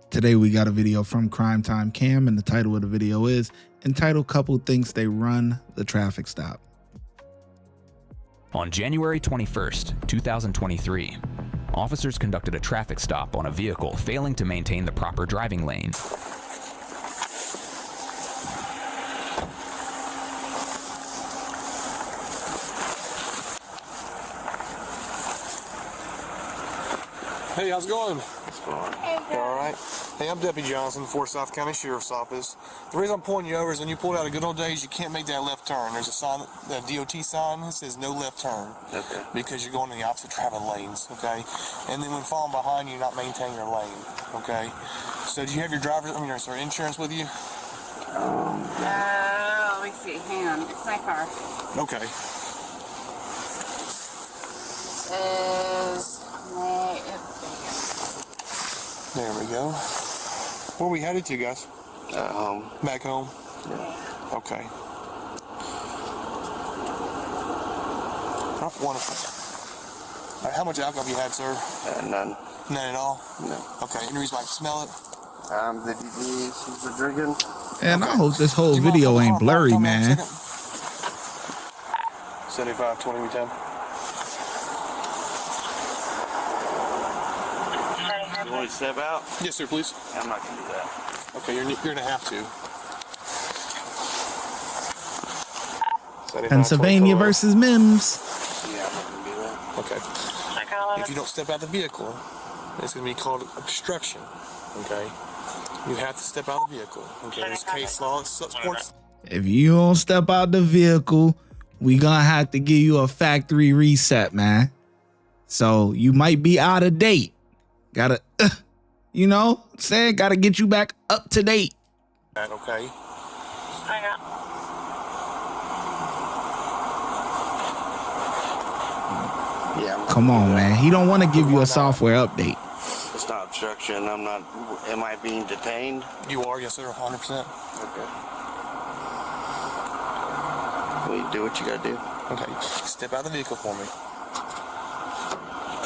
Today we got a video from Crime Time Cam, and the title of the video is entitled "Couple Thinks They Run the Traffic Stop." On January 21st, 2023, officers conducted a traffic stop on a vehicle failing to maintain the proper driving lane. Hey, how's it going? What's going on? All right. Hey, I'm Deputy Johnson, Forsyth County Sheriff's Office. The reason I'm pulling you over is when you pulled out of good old days, you can't make that left turn. There's a sign, that DOT sign that says no left turn. Okay. Because you're going in the opposite traveling lanes, okay? And then when falling behind you, you're not maintaining your lane, okay? So do you have your insurance with you? Let me see. Hang on. It's my car. Okay. There we go. Where are we headed to, guys? Home. Back home? Yeah. Okay. Oh, wonderful. All right, how much alcohol have you had, sir? None. None at all? No. Okay, any reason I can smell it? The DD, she's been drinking. And Okay. I hope this whole Do you mind video holding ain't on for blurry, a man. second? 75, 20, 10. You want to step out? Yes, sir, please. I'm not going to do that. Okay, you're going to have to. 75, Pennsylvania 24. versus Mims. Yeah, I'm not going to do that. Okay. If you don't step out of the vehicle, it's going to be called obstruction. Okay. You have to step out of the vehicle. Okay. This case law supports. If you don't step out the vehicle, we gonna have to give you a factory reset, man. So you might be out of date. Gotta, gotta get you back up to date. Okay. Yeah. Come on, man. He don't want to give you a software update. It's not obstruction. I'm not. Am I being detained? You are, yes, sir, 100%. Okay. Well, you do what you got to do. Okay. Step out of the vehicle for me.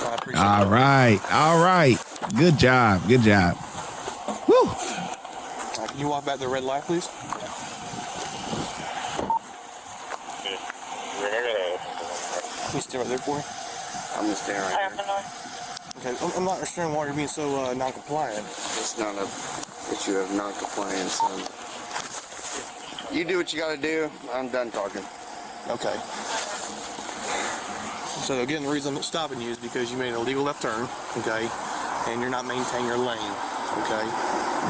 I appreciate All it. right. Good job. Woo. Can you walk back to the red light, please? Can you stay right there for me? I'm going to stay right here. Okay, I'm not understanding why you're being so non-compliant. It's not a issue of non-compliance. You do what you got to do. I'm done talking. Okay. So again, the reason I'm stopping you is because you made an illegal left turn, okay, and you're not maintaining your lane, okay.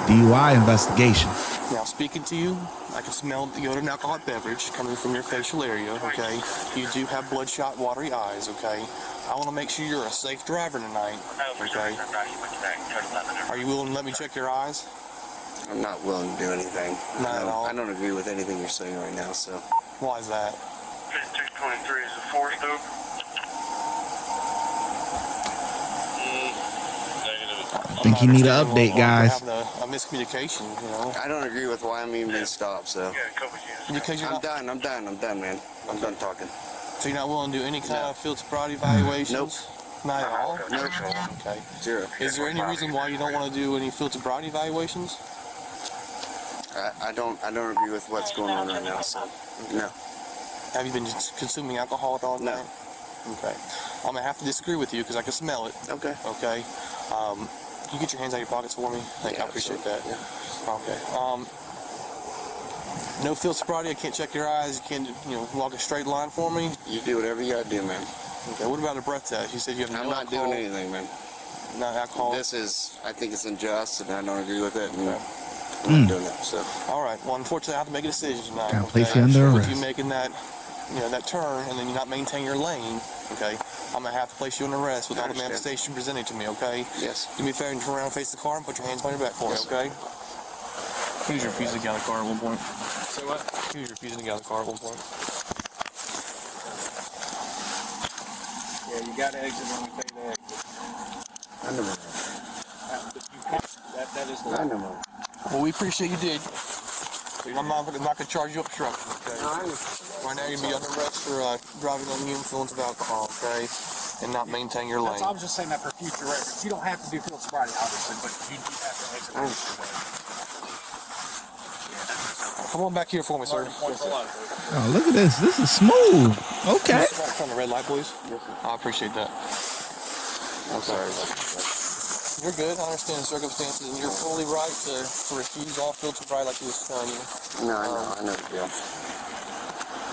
DUI investigation. Now, speaking to you, I can smell the odor of an alcoholic beverage coming from your facial area, okay. You do have bloodshot, watery eyes, okay. I want to make sure you're a safe driver tonight, okay. Are you willing to let me check your eyes? I'm not willing to do anything. Not at all? I don't agree with anything you're saying right now, so. Why is that? 223 is a 4 loop. I think you need an update, guys. Having a miscommunication, you know. I don't agree with why I'm even being stopped, so. Because you're not, I'm done, man. I'm done talking. so you're not willing to do any kind of field sobriety evaluations? Nope. Not at all? Nope. Okay. Zero. Is there any reason why you don't want to do any field sobriety evaluations? I don't agree with what's going on right now, so. No. Have you been consuming alcohol at all No. night? Okay. I'm going to have to disagree with you because I can smell it. Okay. Okay. Can you get your hands out of your pockets for me? Yeah, I appreciate that. yeah. Okay. No field sobriety. I can't check your eyes. You can't, walk a straight line for me. You do whatever you gotta do, man. Okay. What about a breath test? You said you have no I'm not alcohol, doing anything, man. not alcohol. I think it's unjust, and I don't agree with it, and Okay. I'm not doing it, so. All right. Well, unfortunately, I have to make a decision tonight. Gotta place you under With arrest. you making that, that turn, and then you're not maintaining your lane. Okay. I'm gonna have to place you under arrest with I all the understand. manifestation presented to me. Okay. Yes. Do me a favor and turn around and face the car and put your hands behind your back for me. Yes. Okay. Who's refusing to get out of the car at one point? Say what? Who's refusing to get out of the car at one point? Yeah, you got to exit when we pay the exit. I know. That is the I know. Well, we appreciate you did. I'm not going to charge you obstruction, okay? Right now you're going to be under arrest for driving under the influence of alcohol, okay? and not maintain your lane. I was just saying that for future reference. You don't have to do field sobriety, obviously, but you do have to exit the Come on back here for me, sir. Oh, look at this. This is smooth. Okay. On the red light, please. I appreciate that. I'm sorry. You're good. I understand the circumstances, and you're fully right to refuse all field sobriety like he was telling you. No, I know the deal.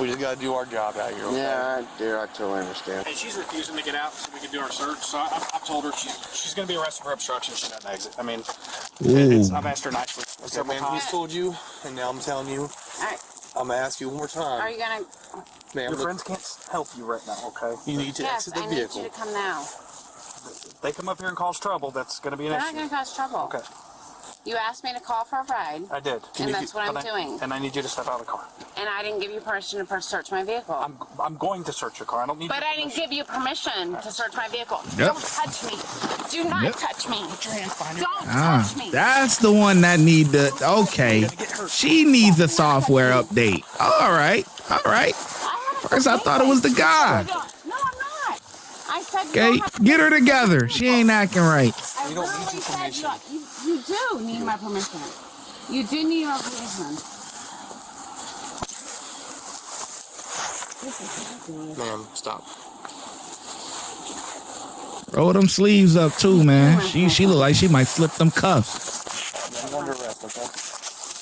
We just got to do our job out here. Okay? Yeah, I totally understand. And she's refusing to get out so we can do our search. So I told her she's going to be arrested for obstruction. She doesn't exit. I mean, I've asked her nicely. Okay, man, he's told you, and now I'm telling you. All right. I'm going to ask you one more time. Are you gonna? Ma'am, Your friends can't help you right now, okay? you need to Yes, exit the I need vehicle. you to come now. If they come up here and cause trouble, that's going to be an They're issue. not gonna cause trouble. Okay, You asked me to call for a ride, I did. and that's what I'm doing. And I need you to step out of the car. And I didn't give you permission to search my vehicle. I'm going to search your car. I don't need. But your I didn't permission. give you permission to search my vehicle. Yep. Don't touch me. Do not Yep. touch me. Put your hands behind your Don't Ah, touch me. that's the one that need the. Okay. She needs a software update. All right. All right. First, I thought it was the guy. No, I'm not. I said you Okay. don't have to Get her together. She ain't acting right. I We don't need literally your said permission. you do need my permission. You do need my permission. This is ridiculous. Ma'am, stop. Roll them sleeves up too, man. She look like she might slip them cuffs. You're under arrest, okay?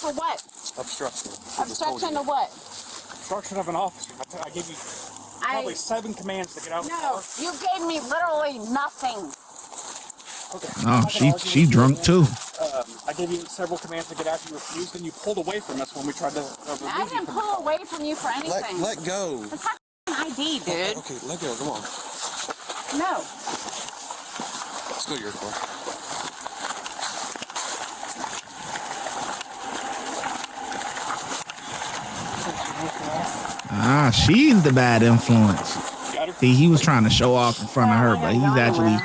For what? Obstruction. Obstruction to what? Obstruction of an officer. I gave you probably 7 commands to get out of the No, car. you gave me literally nothing. Okay. Oh, she drunk too. I gave you several commands to get out. You refused, and you pulled away from us when we tried to remove I you didn't from the pull car. away from you for anything. Let go. It's not ID, dude. Okay, let go. Come on. No. Let's go to your car. Ah, she's the bad influence. Got her? See, he was trying to show off in front of her, but he's actually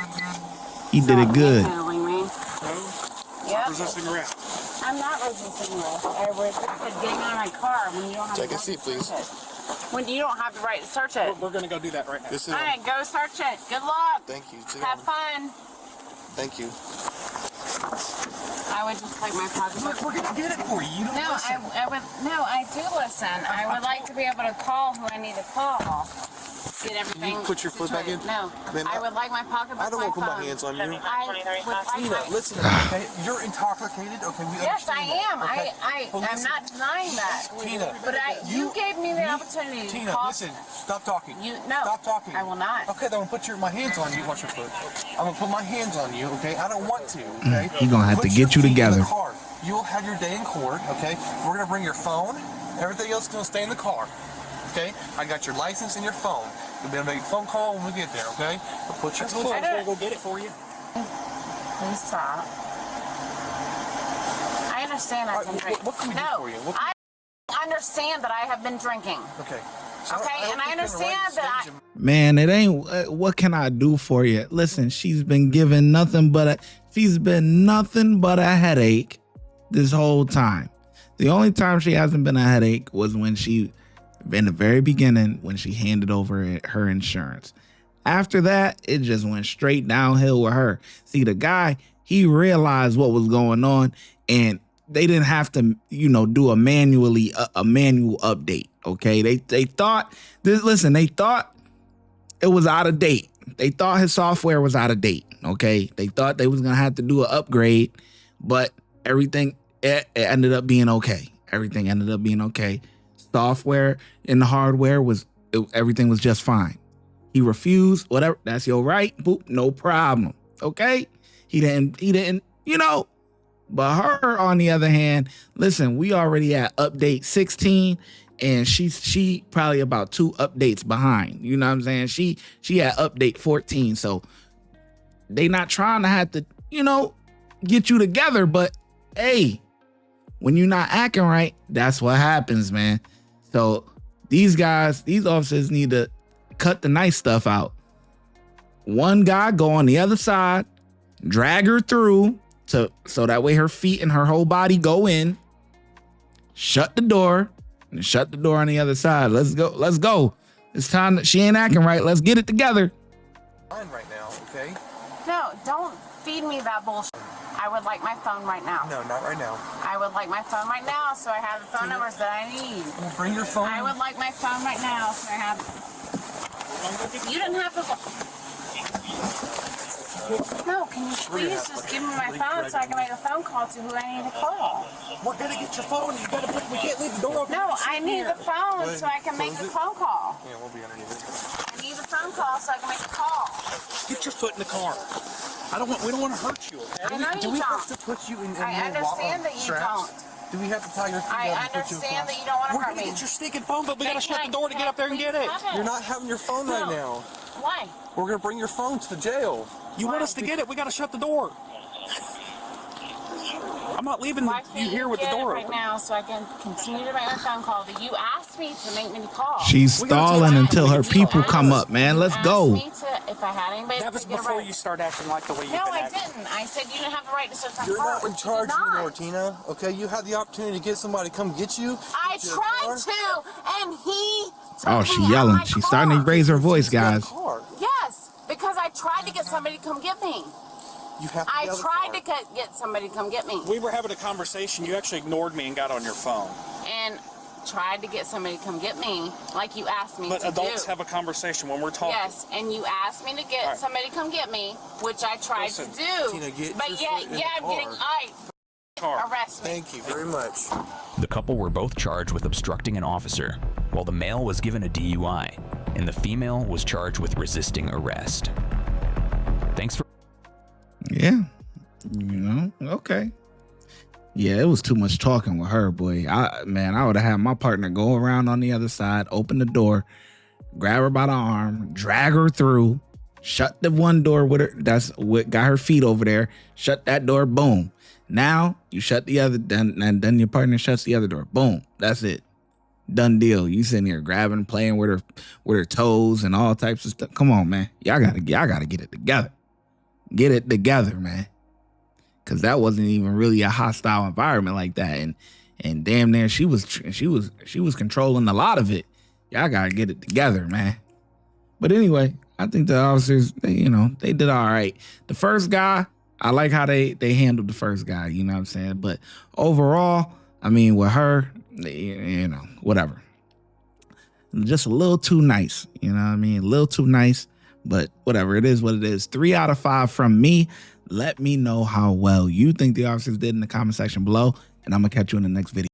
he did it good. Telling me. No. Yep. Resisting arrest. I'm not resisting arrest. I resisted getting out of my car when you don't have Take the a right seat, to please. search it. When you don't have the right to search it. We're going to go do that right now. This is. All right, go search it. Good luck. Thank you. Sit Have down. fun. Thank you. I would just like my pocketbook. We're going to get it for you. You don't No, listen. I do listen. I would like to be able to call who I need to call. Get everything. You put your foot back in? No, Ma'am, I would like my pocketbook. I don't want to put my phone. hands on you. I would like Tina, my- listen to me, okay? You're intoxicated, okay? We Yes, I understand am. that, okay? I Well, am listen, not denying that. Tina, But you gave me the opportunity to Tina, call. listen. Stop talking. No. Stop talking. I will not. Okay, then I'm gonna put my hands on you. Watch your foot. I'm gonna put my hands on you, okay? I don't want to, okay? He gonna have to Put get your you feet in together. the car. You'll have your day in court, okay? We're gonna bring your phone. Everything else is gonna stay in the car, okay? I got your license and your phone. You'll be able to make a phone call when we get there, okay? But put your foot. I'm going to go get it for you. Please stop. I understand I All right, can drink. what can we do No, for you? What I understand that I have been drinking. Okay. Okay, and I understand that Man, it ain't. What can I do for you? Listen, she's been given nothing but a headache this whole time. The only time she hasn't been a headache was when in the very beginning, when she handed over her insurance. After that, it just went straight downhill with her. See, the guy, he realized what was going on, and they didn't have to, do a manual update. Okay, they thought this. Listen, they thought it was out of date. They thought his software was out of date. Okay, they thought they was gonna have to do an upgrade, but everything it ended up being okay. Everything ended up being okay. Software and the hardware everything was just fine. He refused, whatever. That's your right. Boop, no problem. Okay, he didn't. But her, on the other hand, listen, we already at update 16, and she probably about 2 updates behind. You know what I'm saying? She at update 14, so they not trying to have to, get you together. But hey, when you're not acting right, that's what happens, man. So these officers need to cut the nice stuff out. One guy go on the other side, drag her through so that way her feet and her whole body go in, shut the door, and shut the door on the other side. Let's go. It's time that she ain't acting right. Let's get it together. Fine right now, okay? No, don't feed me that bullshit. I would like my phone right now. No, not right now. I would like my phone right now so I have the phone numbers that I need. Well, bring your phone. I would like my phone right now so I have... You didn't have to... No, can you please just give me my phone so I can make a phone call to who I need to call? We're gonna get your phone. You gotta put, we can't leave the door open. No, I need the phone so I can make a phone call. Yeah, we'll be underneath it. I need the phone call so I can make a call. Get your foot in the car. We don't want to hurt you, okay? I know Do you we don't. have to put you in I understand that you straps? don't. Do we have to tie your feet I down and put you in understand straps? that you don't want to We're hurt gonna me. get your stinking phone, but we gotta shut the door to get up there and get it. You're not having your phone right now. Why? We're gonna bring your phone to the jail. You want us to get it? We gotta shut the door. I'm not leaving Why you here with the door right open. now so I can continue to make my phone call that you asked me to make me to call. She's stalling until her people come up, man. Let's go. If I had anybody That was to get a before right. you start acting like the way you've No, been I acting. didn't. I said you didn't have the right to search my You're car. not in which charge you did not. anymore, Tina. Okay, you had the opportunity to get somebody to come get you. I get you a tried car. to, and he took Oh, me she out yelling. my She's car. starting to raise her voice, He's got a guys. car. Yes, because I tried to get somebody to come get me. You have to I get a tried car. to get somebody to come get me. We were having a conversation. You actually ignored me and got on your phone. And tried to get somebody to come get me, like you asked me But to adults do. have a conversation when we're talking. Yes, and you asked me to get Right. somebody to come get me, which I tried Listen, to do. Tina, get but your yeah, foot in yeah, the I'm getting car. arrest me. Thank you very much. The couple were both charged with obstructing an officer, while the male was given a DUI, and the female was charged with resisting arrest. Thanks for... Yeah. Okay. Yeah, it was too much talking with her, boy. I would have had my partner go around on the other side, open the door, grab her by the arm, drag her through, shut the one door with her. That's what got her feet over there. Shut that door. Boom. Now you shut the other, then your partner shuts the other door. Boom. That's it. Done deal. You sitting here grabbing, playing with her toes and all types of stuff. Come on, man. Y'all gotta get it together. Get it together, man. Cause that wasn't even really a hostile environment like that, and damn near she was controlling a lot of it. Y'all gotta get it together, man. But anyway, I think the officers, they did all right. The first guy, I like how they handled the first guy. You know what I'm saying? But overall, I mean, with her, whatever. Just a little too nice. You know what I mean? A little too nice. But whatever, it is what it is. 3 out of 5 from me. Let me know how well you think the officers did in the comment section below, and I'm going to catch you in the next video.